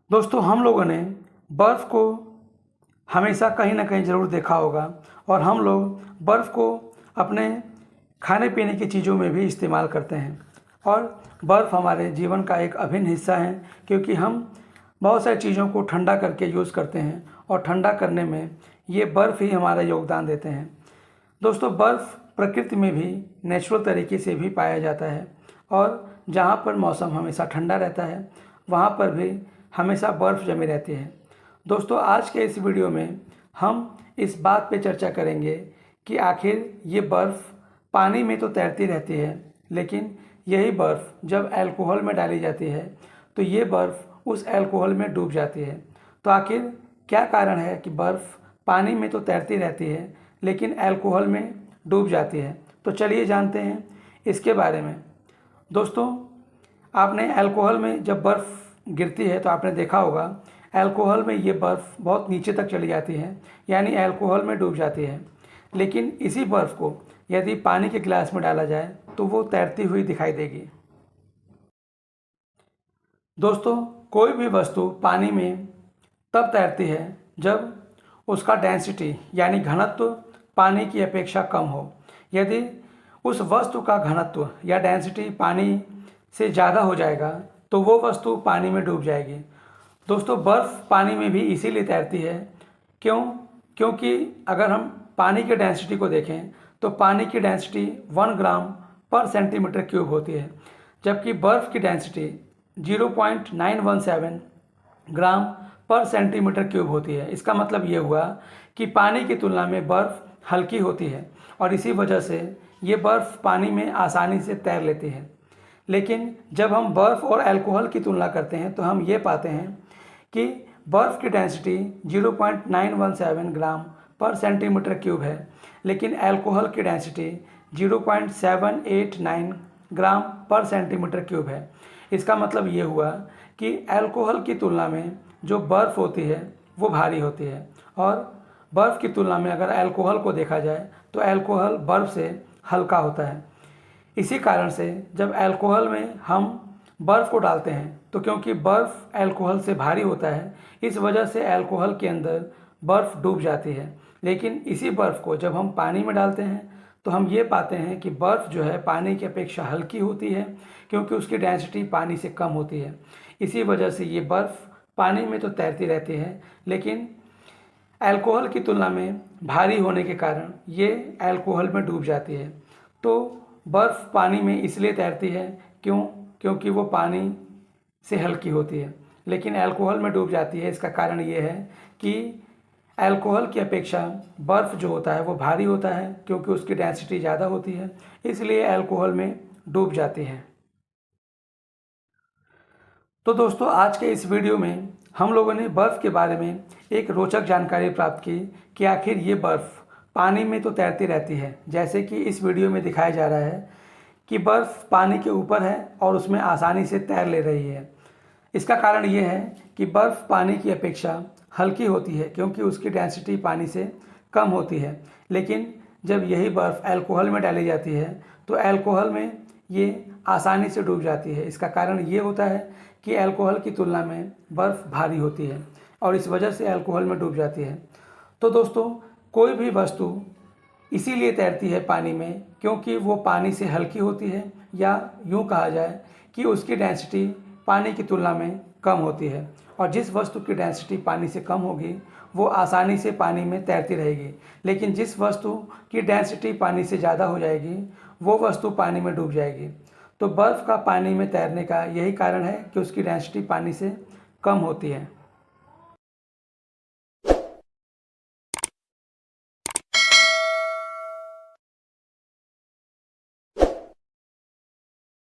दोस्तों, हम लोगों ने बर्फ़ को हमेशा कहीं ना कहीं ज़रूर देखा होगा और हम लोग बर्फ़ को अपने खाने पीने की चीज़ों में भी इस्तेमाल करते हैं। और बर्फ़ हमारे जीवन का एक अभिन्न हिस्सा है, क्योंकि हम बहुत सारी चीज़ों को ठंडा करके यूज़ करते हैं और ठंडा करने में ये बर्फ़ ही हमारा योगदान देते हैं। दोस्तों, बर्फ़ प्रकृति में भी नेचुरल तरीके से भी पाया जाता है और जहाँ पर मौसम हमेशा ठंडा रहता है वहाँ पर भी हमेशा बर्फ़ जमी रहती है। दोस्तों, आज के इस वीडियो में हम इस बात पे चर्चा करेंगे कि आखिर ये बर्फ़ पानी में तो तैरती रहती है, लेकिन यही बर्फ़ जब अल्कोहल में डाली जाती है तो ये बर्फ़ उस अल्कोहल में डूब जाती है। तो आखिर क्या कारण है कि बर्फ़ पानी में तो तैरती रहती है लेकिन अल्कोहल में डूब जाती है? तो चलिए जानते हैं इसके बारे में। दोस्तों, आपने अल्कोहल में जब बर्फ़ गिरती है तो आपने देखा होगा अल्कोहल में ये बर्फ़ बहुत नीचे तक चली जाती है, यानी अल्कोहल में डूब जाती है। लेकिन इसी बर्फ़ को यदि पानी के गिलास में डाला जाए तो वो तैरती हुई दिखाई देगी। दोस्तों, कोई भी वस्तु पानी में तब तैरती है जब उसका डेंसिटी यानी घनत्व पानी की अपेक्षा कम हो। यदि उस वस्तु का घनत्व या डेंसिटी पानी से ज़्यादा हो जाएगा तो वो वस्तु पानी में डूब जाएगी। दोस्तों, बर्फ़ पानी में भी इसीलिए तैरती है क्योंकि अगर हम पानी के डेंसिटी को देखें तो पानी की डेंसिटी 1 ग्राम पर सेंटीमीटर क्यूब होती है, जबकि बर्फ़ की डेंसिटी 0.917 ग्राम पर सेंटीमीटर क्यूब होती है। इसका मतलब ये हुआ कि पानी की तुलना में बर्फ़ हल्की होती है और इसी वजह से ये बर्फ़ पानी में आसानी से तैर लेती है। लेकिन जब हम बर्फ़ और अल्कोहल की तुलना करते हैं तो हम ये पाते हैं कि बर्फ़ की डेंसिटी 0.917 ग्राम पर सेंटीमीटर क्यूब है, लेकिन अल्कोहल की डेंसिटी 0.789 ग्राम पर सेंटीमीटर क्यूब है। इसका मतलब ये हुआ कि अल्कोहल की तुलना में जो बर्फ़ होती है वो भारी होती है, और बर्फ़ की तुलना में अगर अल्कोहल को देखा जाए तो अल्कोहल बर्फ़ से हल्का होता है। इसी कारण से जब अल्कोहल में हम बर्फ़ को डालते हैं तो क्योंकि बर्फ़ अल्कोहल से भारी होता है, इस वजह से अल्कोहल के अंदर बर्फ़ डूब जाती है। लेकिन इसी बर्फ़ को जब हम पानी में डालते हैं तो हम ये पाते हैं कि बर्फ़ जो है पानी की अपेक्षा हल्की होती है, क्योंकि उसकी डेंसिटी पानी से कम होती है। इसी वजह से ये बर्फ़ पानी में तो तैरती रहती है, लेकिन अल्कोहल की तुलना में भारी होने के कारण ये अल्कोहल में डूब जाती है। तो बर्फ़ पानी में इसलिए तैरती है क्योंकि वो पानी से हल्की होती है, लेकिन अल्कोहल में डूब जाती है। इसका कारण ये है कि अल्कोहल की अपेक्षा बर्फ़ जो होता है वो भारी होता है, क्योंकि उसकी डेंसिटी ज़्यादा होती है, इसलिए अल्कोहल में डूब जाती है। तो दोस्तों, आज के इस वीडियो में हम लोगों ने बर्फ़ के बारे में एक रोचक जानकारी प्राप्त की कि आखिर ये बर्फ़ पानी में तो तैरती रहती है, जैसे कि इस वीडियो में दिखाया जा रहा है कि बर्फ़ पानी के ऊपर है और उसमें आसानी से तैर ले रही है। इसका कारण ये है कि बर्फ़ पानी की अपेक्षा हल्की होती है, क्योंकि उसकी डेंसिटी पानी से कम होती है। लेकिन जब यही बर्फ़ अल्कोहल में डाली जाती है तो अल्कोहल में ये आसानी से डूब जाती है। इसका कारण ये होता है कि अल्कोहल की तुलना में बर्फ़ भारी होती है और इस वजह से अल्कोहल में डूब जाती है। तो दोस्तों, कोई भी वस्तु इसीलिए तैरती है पानी में क्योंकि वो पानी से हल्की होती है, या यूँ कहा जाए कि उसकी डेंसिटी पानी की तुलना में कम होती है। और जिस वस्तु की डेंसिटी पानी से कम होगी वो आसानी से पानी में तैरती रहेगी, लेकिन जिस वस्तु की डेंसिटी पानी से ज़्यादा हो जाएगी वो वस्तु पानी में डूब जाएगी। तो बर्फ़ का पानी में तैरने का यही कारण है कि उसकी डेंसिटी पानी से कम होती है।